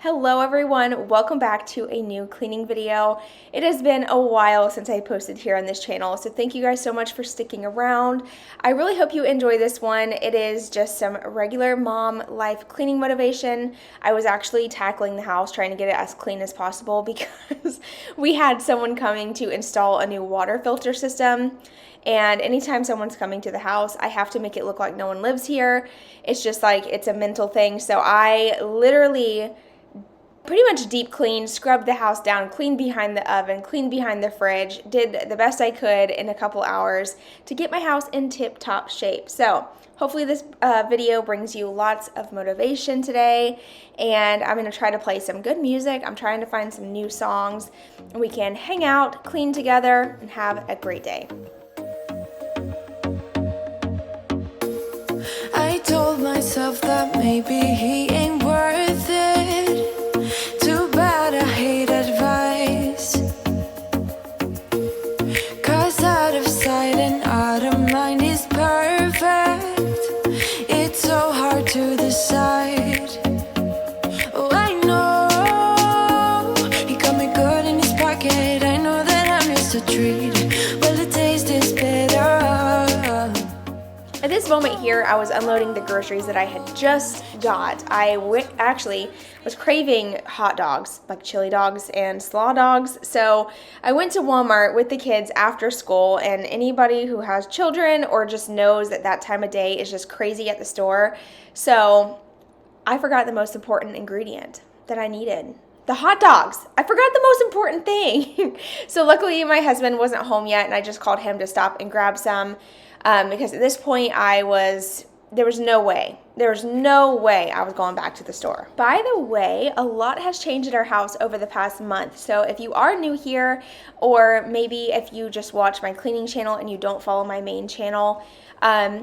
Hello everyone, welcome back to a new cleaning video. It has been a while since I posted here on this channel, so thank you guys so much for sticking around. I really hope you enjoy this one. It is just some regular mom life cleaning motivation. I was actually tackling the house trying to get it as clean as possible because we had someone coming to install a new water filter system. And anytime someone's coming to the house, I have to make it look like no one lives here. It's just like, it's a mental thing. So I literally pretty much deep cleaned, scrubbed the house down, cleaned behind the oven, cleaned behind the fridge, did the best I could in a couple hours to get my house in tip-top shape. So hopefully this video brings you lots of motivation today, and I'm going to try to play some good music. I'm trying to find some new songs, and we can hang out, clean together, and have a great day. I told myself that maybe he ain't worth it. Too bad I hate advice. 'Cause out of sight and out of mind is perfect. It's so hard to decide. Oh, I know he got me good in his pocket. I know that I'm just a treat. Well, the taste is bitter. At this moment here, I was unloading the groceries that I had just got. I actually was craving hot dogs, like chili dogs and slaw dogs. So I went to Walmart with the kids after school, and anybody who has children or just knows that that time of day is just crazy at the store. So I forgot the most important ingredient that I needed. The hot dogs. I forgot the most important thing. So luckily my husband wasn't home yet, and I just called him to stop and grab some. Because at this point there was no way I was going back to the store. By the way, a lot has changed at our house over the past month. So if you are new here, or maybe if you just watch my cleaning channel and you don't follow my main channel,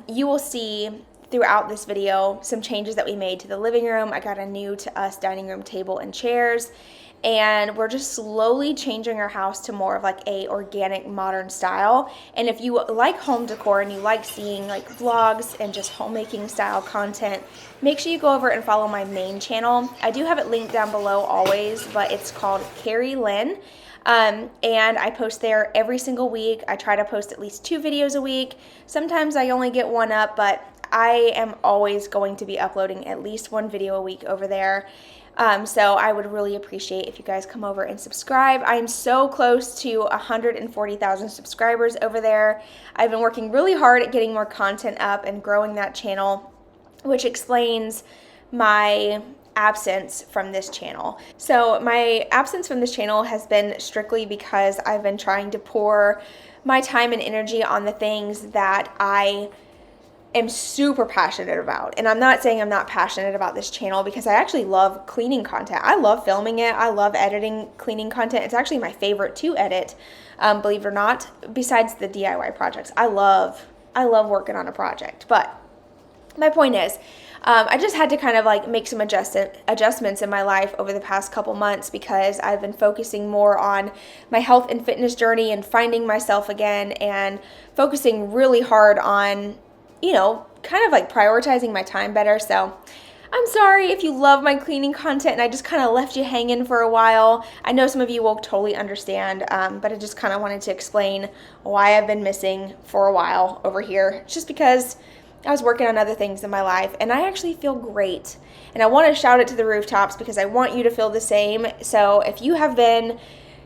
you will see throughout this video some changes that we made to the living room. I got a new to us dining room table and chairs. And we're just slowly changing our house to more of like a organic modern style. And if you like home decor and you like seeing like vlogs and just homemaking style content, make sure you go over and follow my main channel. I do have it linked down below always, but it's called Carrie Lynn. And I post there every single week. I try to post at least 2 videos a week. Sometimes I only get 1 up, but I am always going to be uploading at least 1 video a week over there. So I would really appreciate if you guys come over and subscribe. I am so close to 140,000 subscribers over there. I've been working really hard at getting more content up and growing that channel, which explains my absence from this channel. So my absence from this channel has been strictly because I've been trying to pour my time and energy on the things that I am super passionate about. And I'm not saying I'm not passionate about this channel, because I actually love cleaning content. I love filming it. I love editing cleaning content. It's actually my favorite to edit, believe it or not, besides the DIY projects. I love working on a project. But my point is, I just had to kind of like make some adjustments in my life over the past couple months, because I've been focusing more on my health and fitness journey and finding myself again, and focusing really hard on, you know, kind of like prioritizing my time better. So I'm sorry if you love my cleaning content and I just kind of left you hanging for a while. I know some of you will totally understand, but I just kind of wanted to explain why I've been missing for a while over here. It's just because I was working on other things in my life, and I actually feel great. And I want to shout it to the rooftops because I want you to feel the same. So if you have been,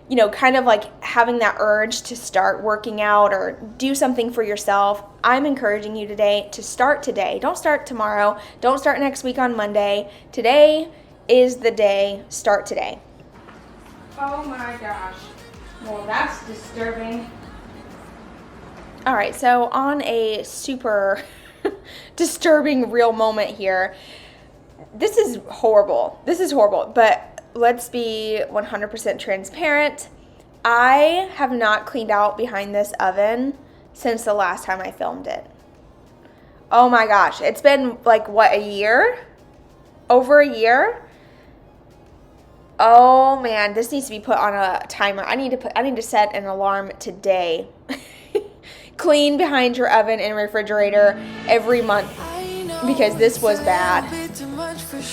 you know, kind of like having that urge to start working out or do something for yourself, I'm encouraging you today to start today. Don't start tomorrow. Don't start next week on Monday. Today is the day. Start today. Oh my gosh. Well, that's disturbing. All right, so on a super disturbing real moment here. This is horrible. But let's be 100% transparent. I have not cleaned out behind this oven since the last time I filmed it. Oh my gosh, it's been like, what, a year? Over a year? Oh man, this needs to be put on a timer. I need to set an alarm today. Clean behind your oven and refrigerator every month, because this was bad.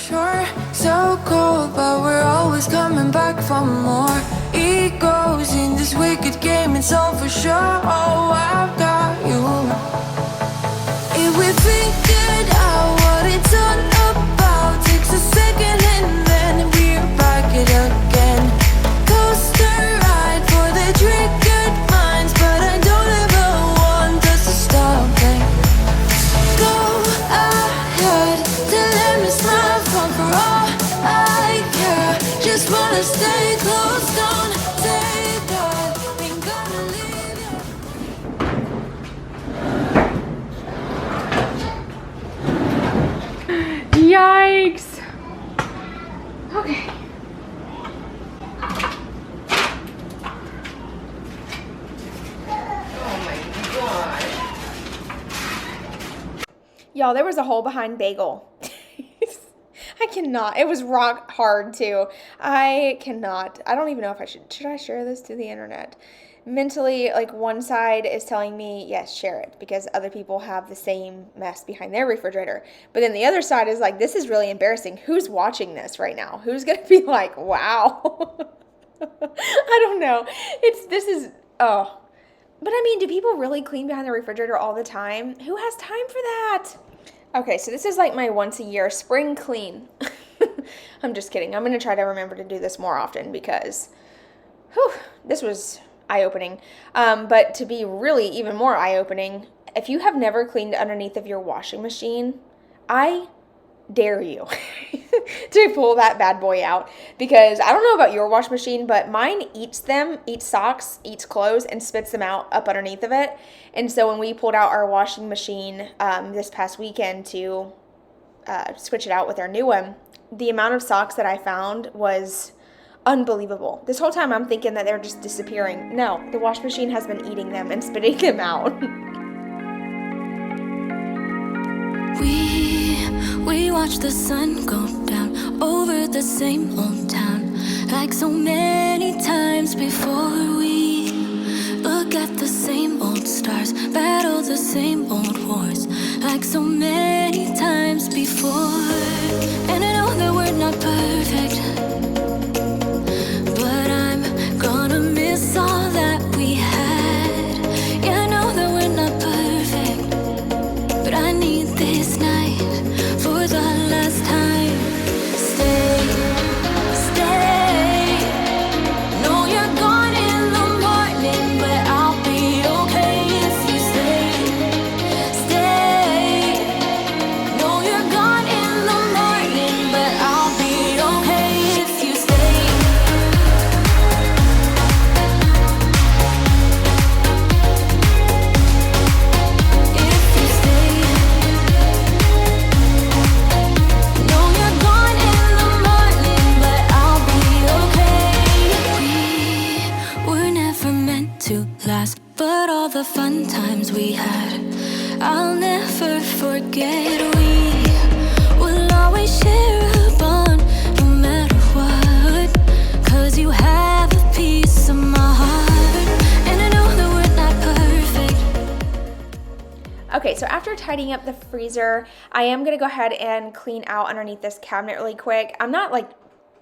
sure. So cold, but we're always coming back for more. Egos in this wicked game, it's all for sure. Oh, I've got you. If we figured out what it's all about, takes a second and then we're back it again. Coaster ride for the triggered minds, but I don't ever want us to stop it. Go ahead, to let me smile for all I care. Just wanna stay close, don't say that. Ain't gonna leave you. Yikes. Okay. Y'all, there was a hole behind bagel. I cannot. It was rock hard too. I cannot. I don't even know if I should I share this to the internet? Mentally, like one side is telling me, yes, share it because other people have the same mess behind their refrigerator. But then the other side is like, this is really embarrassing. Who's watching this right now? Who's going to be like, wow. I don't know. Oh. But I mean, do people really clean behind the refrigerator all the time? Who has time for that? Okay, so this is like my once a year spring clean. I'm just kidding. I'm going to try to remember to do this more often because this was eye-opening. But to be really even more eye-opening, if you have never cleaned underneath of your washing machine, I dare you to pull that bad boy out because I don't know about your wash machine, but mine eats socks, eats clothes, and spits them out up underneath of it. And so when we pulled out our washing machine this past weekend to switch it out with our new one, the amount of socks that I found was unbelievable. This whole time I'm thinking that they're just disappearing. No, the wash machine has been eating them and spitting them out. We watch the sun go down over the same old town, like so many times before. We look at the same old stars, battle the same old wars, like so many times before. And I know that we're not perfect, but I'm gonna miss all that we had. Yeah, I know that we're not perfect, but I need this night for the last time. Stay. No, you're gone in the morning, but I'll be okay if you stay. No, you're gone in the morning, but I'll be okay if you stay. If you stay. No, you're gone in the morning, but I'll be okay. We were never meant to last, but all the fun times we had, I'll never forget. We will always share a bond, no matter what, 'cause you have a piece of my heart, and I know that we're not perfect. Okay, so after tidying up the freezer, I am going to go ahead and clean out underneath this cabinet really quick. I'm not like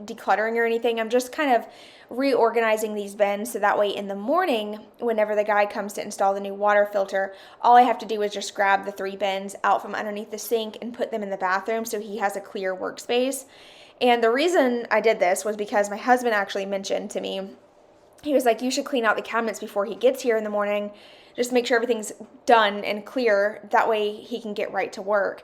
decluttering or anything. I'm just kind of reorganizing these bins so that way in the morning, whenever the guy comes to install the new water filter, all I have to do is just grab the 3 bins out from underneath the sink and put them in the bathroom so he has a clear workspace. And the reason I did this was because my husband actually mentioned to me, he was like, you should clean out the cabinets before he gets here in the morning. Just make sure everything's done and clear. That way he can get right to work.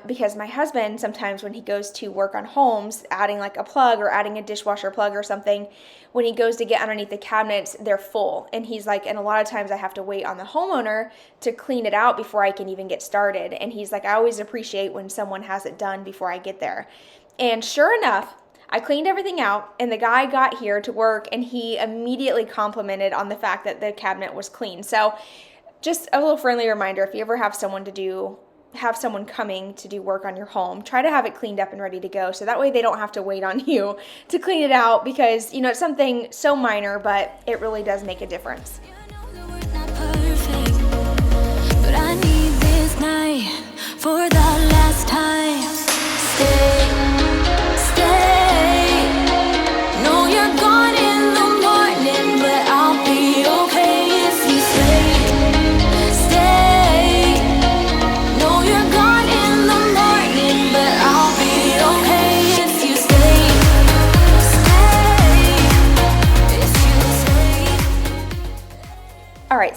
Because my husband, sometimes when he goes to work on homes, adding like a plug or adding a dishwasher plug or something, when he goes to get underneath the cabinets, they're full. And he's like, and a lot of times I have to wait on the homeowner to clean it out before I can even get started. And he's like, I always appreciate when someone has it done before I get there. And sure enough, I cleaned everything out, and the guy got here to work, and he immediately complimented on the fact that the cabinet was clean. So just a little friendly reminder, if you ever have someone coming to do work on your home, try to have it cleaned up and ready to go, so that way they don't have to wait on you to clean it out, because, you know, it's something so minor, but it really does make a difference. But I need this night for the last time. Stay.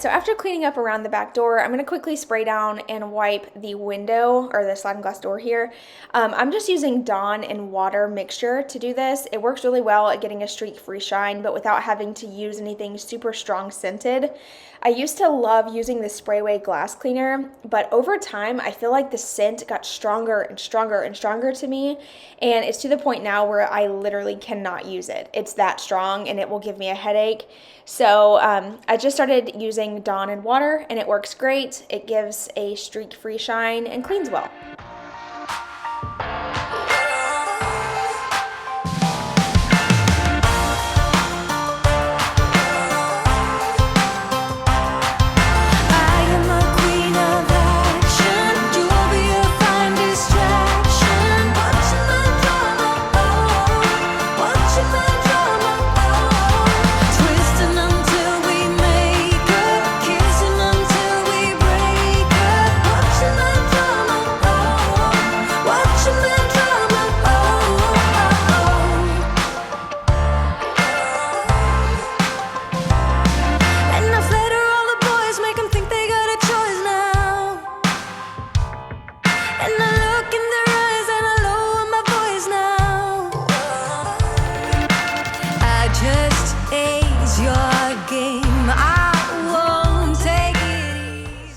so after cleaning up around the back door, I'm going to quickly spray down and wipe the window or the sliding glass door here. I'm just using Dawn and water mixture to do this. It works really well at getting a streak-free shine, but without having to use anything super strong scented. I used to love using the Sprayway glass cleaner, but over time, I feel like the scent got stronger and stronger and stronger to me, and it's to the point now where I literally cannot use it. It's that strong, and it will give me a headache. So I just started using Dawn and water, and it works great. It gives a streak-free shine and cleans well.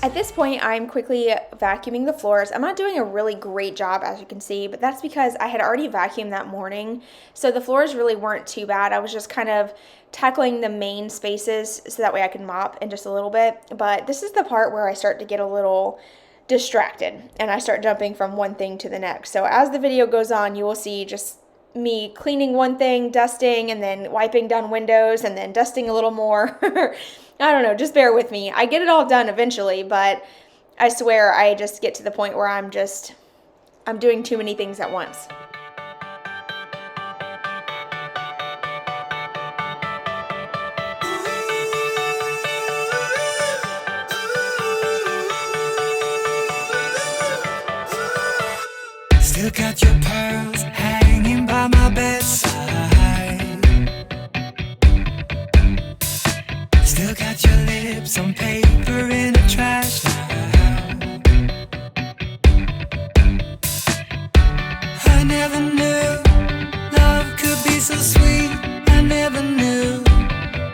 At this point, I'm quickly vacuuming the floors. I'm not doing a really great job, as you can see, but that's because I had already vacuumed that morning, so the floors really weren't too bad. I was just kind of tackling the main spaces so that way I could mop in just a little bit, but this is the part where I start to get a little distracted, and I start jumping from one thing to the next. So as the video goes on, you will see just me cleaning one thing, dusting, and then wiping down windows, and then dusting a little more. I don't know, just bear with me. I get it all done eventually, but I swear I just get to the point where I'm doing too many things at once. Still got your pearls hanging by my bedside. Still got your lips on paper in a trash now. I never knew love could be so sweet. I never knew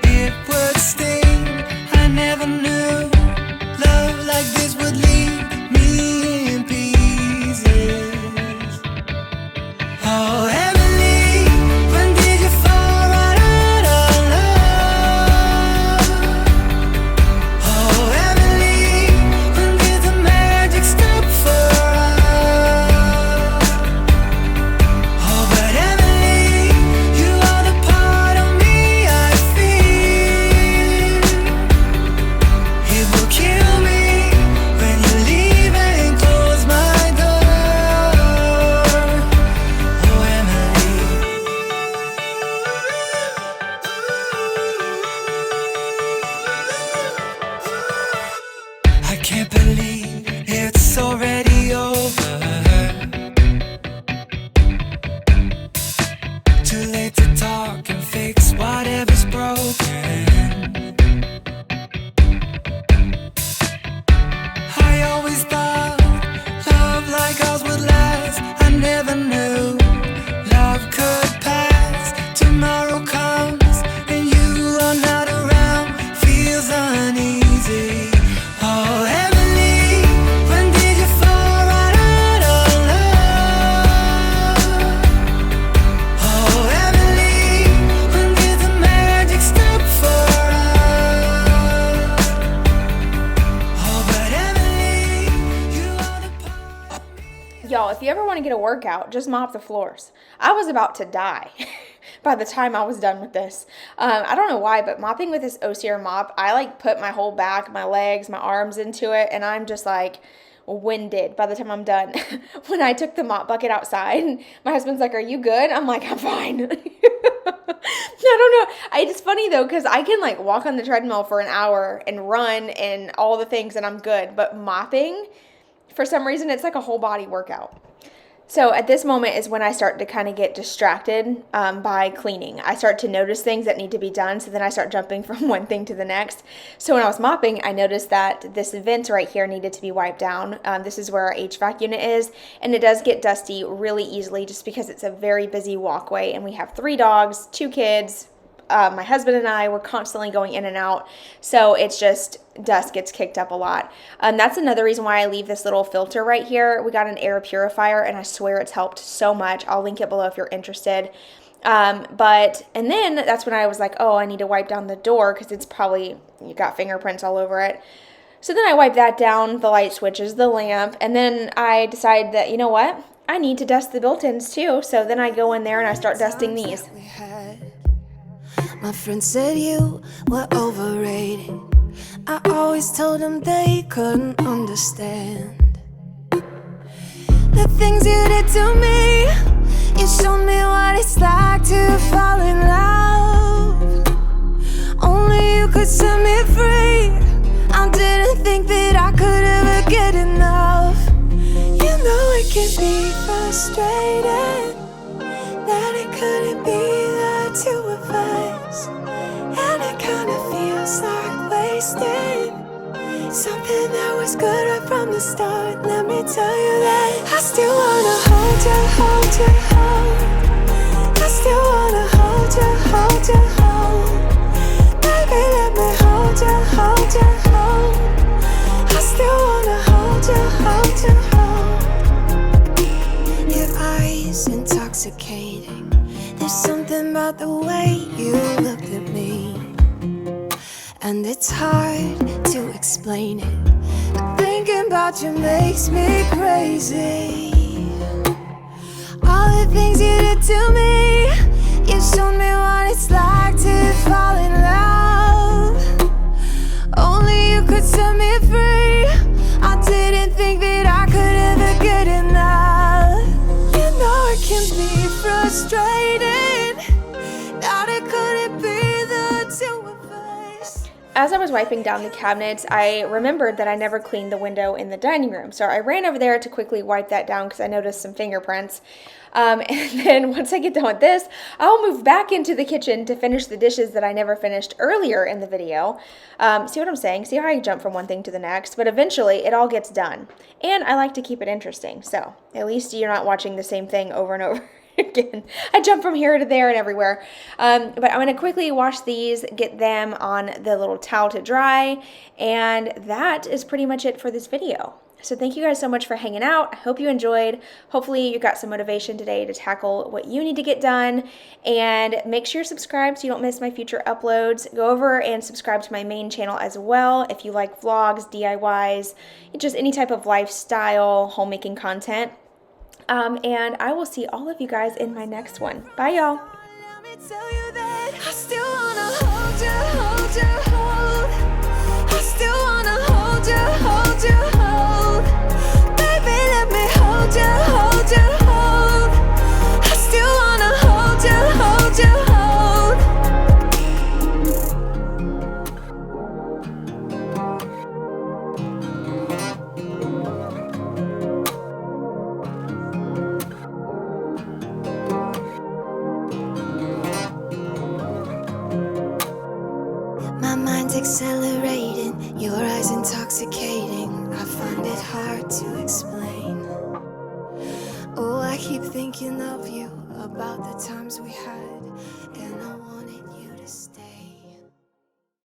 it would sting. I never knew love like this would leave me in pieces. Oh, Emily, when did you fall right out of love? Oh, Emily, when did the magic stop for us? Oh, but Emily, you are the part of me I feel. It will kill me when you leave and close my door. Oh, Emily. I can't believe it's already over. Too late to talk and fix whatever's broken. I always thought love like ours would last. I never knew love could pass. Tomorrow comes and you are not around. Feels uneasy. Oh, Emily, when did you fall right out of love? Oh, Emily, when did the magic stop for us? Oh, but Emily, you are the part. Y'all, if you ever want to get a workout, just mop the floors. I was about to die by the time I was done with this. I don't know why, but mopping with this Osier mop, I like put my whole back, my legs, my arms into it, and I'm just like winded by the time I'm done. When I took the mop bucket outside, my husband's like, "Are you good?" I'm like, "I'm fine." I don't know. It's funny though, because I can like walk on the treadmill for an hour and run and all the things and I'm good. But mopping, for some reason, it's like a whole body workout. So at this moment is when I start to kind of get distracted by cleaning. I start to notice things that need to be done, so then I start jumping from one thing to the next. So when I was mopping, I noticed that this vent right here needed to be wiped down. This is where our HVAC unit is, and it does get dusty really easily just because it's a very busy walkway, and we have 3 dogs, 2 kids, my husband and I were constantly going in and out, so it's just dust gets kicked up a lot. That's another reason why I leave this little filter right here. We got an air purifier, and I swear it's helped so much. I'll link it below if you're interested. And then that's when I was like, oh, I need to wipe down the door because it's probably, you got fingerprints all over it. So then I wipe that down, the light switches, the lamp, and then I decide that, you know what, I need to dust the built-ins too. So then I go in there and I start dusting these. My friend said you were overrated. I always told them they couldn't understand the things you did to me. You showed me what it's like to fall in love. Only you could set me free. I didn't think that I could ever get enough. You know it can be frustrating that it couldn't be the 2 of us, and it kinda feels like wasting something that was good right from the start. Let me tell you that I still wanna hold you, hold you, hold. I still wanna hold you, hold you, hold. Baby, let me hold you, hold you, hold. I still wanna hold you, hold you, hold. Your eyes intoxicating. There's something about the way you looked at me, and it's hard to explain it, but thinking about you makes me crazy. All the things you did to me, you showed me what it's like to fall in love. Only you could set me free. I didn't think that I could ever get enough. You know it can be frustrating that it couldn't be the 2 of us. As I was wiping down the cabinets, I remembered that I never cleaned the window in the dining room. So I ran over there to quickly wipe that down because I noticed some fingerprints. And then once I get done with this, I'll move back into the kitchen to finish the dishes that I never finished earlier in the video. See what I'm saying? See how I jump from one thing to the next? But eventually, it all gets done. And I like to keep it interesting. So at least you're not watching the same thing over and over again. I jump from here to there and everywhere. But I'm going to quickly wash these, get them on the little towel to dry. And that is pretty much it for this video. So thank you guys so much for hanging out. I hope you enjoyed. Hopefully you got some motivation today to tackle what you need to get done. And make sure you're subscribed so you don't miss my future uploads. Go over and subscribe to my main channel as well if you like vlogs, DIYs, just any type of lifestyle, homemaking content. And I will see all of you guys in my next one. Bye, y'all. Let me tell you that I still wanna hold you, hold you, hold. I still wanna hold you, hold you, hold. Baby, let me hold you, hold you, hold. I still wanna hold you, hold you, hold. My mind's accelerating, your eyes intoxicating. I find it hard to explain. Oh, I keep thinking of you, about the times we had, and I want